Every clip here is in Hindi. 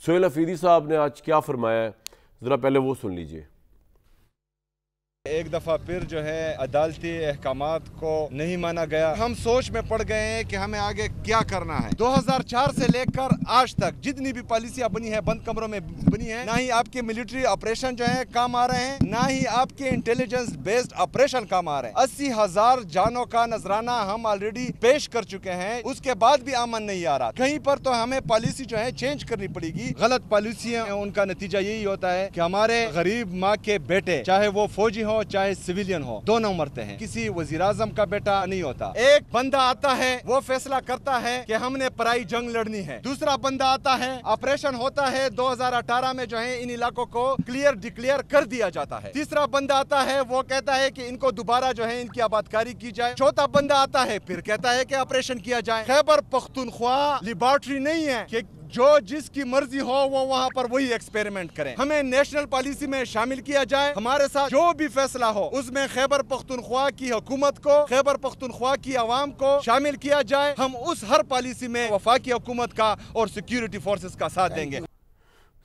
सोहेल अफरीदी साहब ने आज क्या फरमाया है, ज़रा पहले वो सुन लीजिए। एक दफ़ा फिर जो है अदालती अहकामात को नहीं माना गया। हम सोच में पड़ गए हैं कि हमें आगे क्या करना है। 2004 से लेकर आज तक जितनी भी पॉलिसियां बनी है बंद कमरों में बनी है, ना ही आपके मिलिट्री ऑपरेशन जो है काम आ रहे हैं, ना ही आपके इंटेलिजेंस बेस्ड ऑपरेशन काम आ रहे हैं। 80,000 जानों का नजराना हम ऑलरेडी पेश कर चुके हैं, उसके बाद भी अमन नहीं आ रहा। कहीं पर तो हमें पॉलिसी जो है चेंज करनी पड़ेगी। गलत पॉलिसियां, उनका नतीजा यही होता है कि हमारे गरीब माँ के बेटे, चाहे वो फौजी हो चाहे सिविलियन हो, दोनों मरते हैं। किसी वजीर आजम का बेटा नहीं होता। एक बंदा आता है, वो फैसला करता है कि हमने पराई जंग लड़नी है। दूसरा बंदा आता है, ऑपरेशन होता है, 2018 में जो है इन इलाकों को क्लियर डिक्लेयर कर दिया जाता है। तीसरा बंदा आता है, वो कहता है कि इनको दोबारा जो है इनकी आबादकारी की जाए। चौथा बंदा आता है, फिर कहता है कि ऑपरेशन किया जाए। खैबर पख्तूनख्वा लिबर्टी नहीं है कि जो जिसकी मर्जी हो वो वहाँ पर वही एक्सपेरिमेंट करें। हमें नेशनल पॉलिसी में शामिल किया जाए। हमारे साथ जो भी फैसला हो उसमें खैबर पख्तूनख्वा की हुकूमत को, खैबर पख्तूनख्वा की आवाम को शामिल किया जाए। हम उस हर पॉलिसी में वफाकी हुकूमत का और सिक्योरिटी फोर्सेस का साथ देंगे।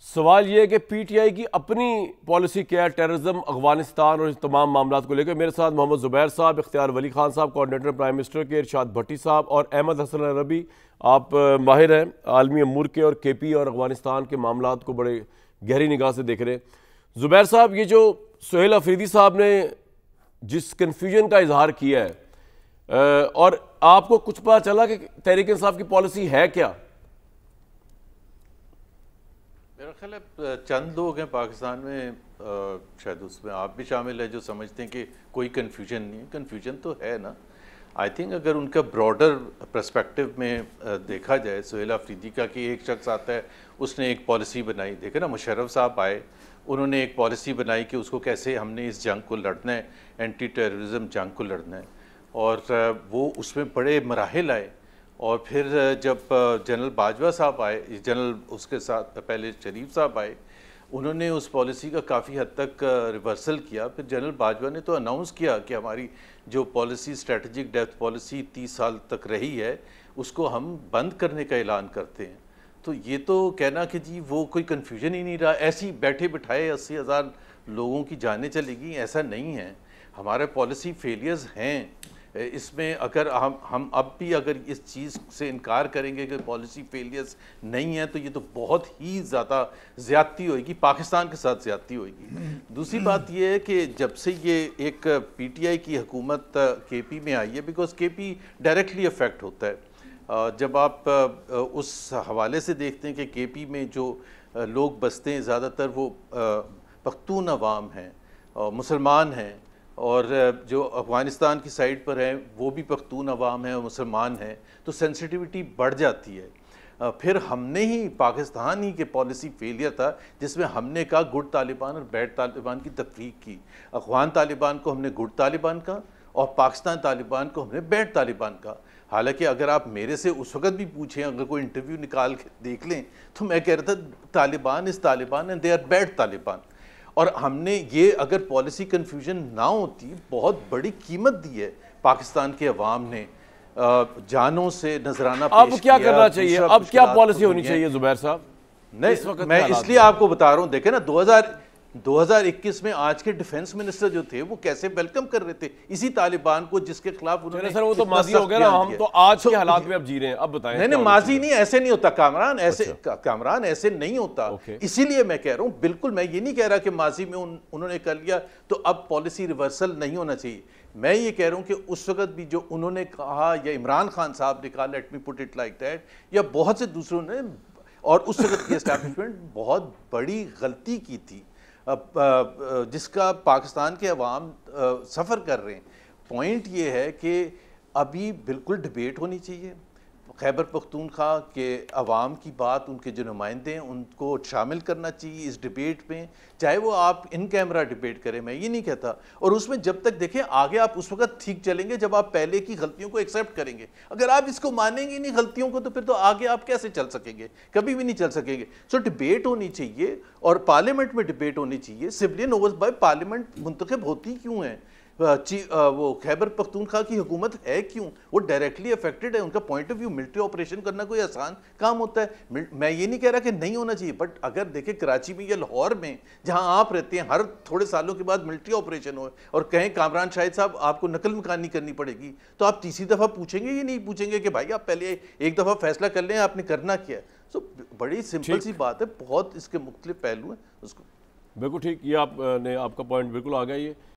सवाल यह है कि पीटीआई की अपनी पॉलिसी क्या है टेररिज्म, अफगानिस्तान और इस तमाम मामलों को लेकर। मेरे साथ मोहम्मद ज़ुबैर साहब, इख्तियार वली खान साहब कोऑर्डिनेटर प्राइम मिनिस्टर के, इरशाद भट्टी साहब और अहमद हसन अरबी, आप माहिर हैं आलमी अमूर के और केपी और अफगानिस्तान के मामलों को बड़े गहरी निगाह से देख रहे हैं। ज़ुबैर साहब, ये जो सोहेल अफरीदी साहब ने जिस कन्फ्यूजन का इजहार किया है, और आपको कुछ पता चला कि तहरीक इंसाफ की पॉलिसी है क्या? मेरा ख्याल है चंद लोग हैं पाकिस्तान में, शायद उसमें आप भी शामिल है, जो समझते हैं कि कोई कन्फ्यूजन नहीं है। कन्फ्यूजन तो है ना। आई थिंक अगर उनका ब्रॉडर पर्सपेक्टिव में देखा जाए सोहेल अफरीदी का, कि एक शख्स आता है उसने एक पॉलिसी बनाई, देखे ना मुशर्रफ साहब आए, उन्होंने एक पॉलिसी बनाई कि उसको कैसे हमने इस जंग को लड़ना है, एंटी टेररिज्म जंग को लड़ना है, और वो उसमें बड़े मराहिल आए। और फिर जब जनरल बाजवा साहब आए, जनरल उसके साथ पहले शरीफ साहब आए, उन्होंने उस पॉलिसी का काफ़ी हद तक रिवर्सल किया। फिर जनरल बाजवा ने तो अनाउंस किया कि हमारी जो पॉलिसी स्ट्रेटजिक डेप्थ पॉलिसी 30 साल तक रही है उसको हम बंद करने का ऐलान करते हैं। तो ये तो कहना कि जी वो कोई कन्फ्यूजन ही नहीं रहा, ऐसी बैठे बिठाए 80,000 लोगों की जानें चलेगी, ऐसा नहीं है। हमारे पॉलिसी फेलियर्स हैं इसमें। अगर हम अब भी अगर इस चीज़ से इनकार करेंगे कि पॉलिसी फेलियर्स नहीं है, तो ये तो बहुत ही ज़्यादा ज़्यादती होगी, पाकिस्तान के साथ ज़्यादती होगी। दूसरी बात ये है कि जब से ये एक पीटीआई की हुकूमत केपी में आई है, बिकॉज केपी डायरेक्टली अफेक्ट होता है। जब आप उस हवाले से देखते हैं कि केपी में जो लोग बसते हैं ज़्यादातर वो पख्तून अवाम हैं, मुसलमान हैं, और जो अफ़गानिस्तान की साइड पर है वो भी पख्तून अवाम है और मुसलमान हैं, तो सेंसिटिविटी बढ़ जाती है। फिर हमने ही पाकिस्तान ही के पॉलिसी फेलियर था जिसमें हमने कहा गुड तालिबान और बैड तालिबान की तफरीक की। अफ़गान तालिबान को हमने गुड तालिबान का और पाकिस्तान तालिबान को हमने बैड तालिबान का। हालांकि अगर आप मेरे से उस वक़्त भी पूछें, अगर कोई इंटरव्यू निकाल के देख लें, तो मैं कह रहा था Taliban is Taliban and they are bad Taliban. और हमने ये अगर पॉलिसी कन्फ्यूजन ना होती, बहुत बड़ी कीमत दी है पाकिस्तान के अवाम ने, जानों से नजराना अब क्या करना चाहिए, अब क्या पॉलिसी होनी चाहिए ज़ुबैर साहब? नहीं, मैं इसलिए आपको बता रहा हूँ, देखे ना 2021 में आज के डिफेंस मिनिस्टर जो थे वो कैसे वेलकम कर रहे थे इसी तालिबान को जिसके खिलाफ उन्होंने। सर वो तो माजी हो गया ना, हम तो आज के हालात में अब जी रहे हैं। अब बताएं। नहीं, माजी नहीं, ऐसे नहीं होता कामरान, ऐसे नहीं होता। इसीलिए मैं कह रहा हूं, बिल्कुल मैं ये नहीं कह रहा कि माजी में उन्होंने कर लिया तो अब पॉलिसी रिवर्सल नहीं होना चाहिए। मैं ये कह रहा हूं कि उस वक्त भी जो उन्होंने कहा, या इमरान खान साहब ने कहा, let me put it like that, या बहुत से दूसरों ने, और उस वक्त की एस्टैब्लिशमेंट बहुत बड़ी गलती की थी जिसका पाकिस्तान के अवाम सफ़र कर रहे हैं। पॉइंट ये है कि अभी बिल्कुल डिबेट होनी चाहिए। खैबर पख्तूनख्वा के अवाम की बात, उनके जो नुमाइंदे हैं उनको शामिल करना चाहिए इस डिबेट में, चाहे वो आप इन कैमरा डिबेट करें, मैं ये नहीं कहता। और उसमें जब तक देखें आगे आप उस वक्त ठीक चलेंगे जब आप पहले की गलतियों को एक्सेप्ट करेंगे। अगर आप इसको मानेंगे नहीं गलतियों को, तो फिर तो आगे आप कैसे चल सकेंगे? कभी भी नहीं चल सकेंगे। सो डिबेट होनी चाहिए और पार्लियामेंट में डिबेट होनी चाहिए। सिविलियन ओवर्स बाय पार्लियामेंट मुंतखब होती क्यों है? वो खैबर पख्तूनख्वा की हुकूमत है क्यों? वो डायरेक्टली अफेक्टेड है। उनका point of view, military operation करना कोई आसान काम होता है? मैं ये नहीं कह रहा कि नहीं होना चाहिए, बट अगर देखें कराची में या लाहौर में जहां आप रहते हैं हर थोड़े सालों के बाद मिलिट्री ऑपरेशन हो और कहें कामरान शाहिद साहब आपको नकल मकानी करनी पड़ेगी, तो आप तीसरी दफ़ा पूछेंगे या नहीं पूछेंगे कि भाई आप पहले एक दफ़ा फैसला कर लें आपने करना क्या है? सो बड़ी सिंपल सी बात है, बहुत इसके मुख्तलिफ पहलू हैं उसको। बिल्कुल ठीक, ये आपने आपका पॉइंट बिल्कुल आ गया ये।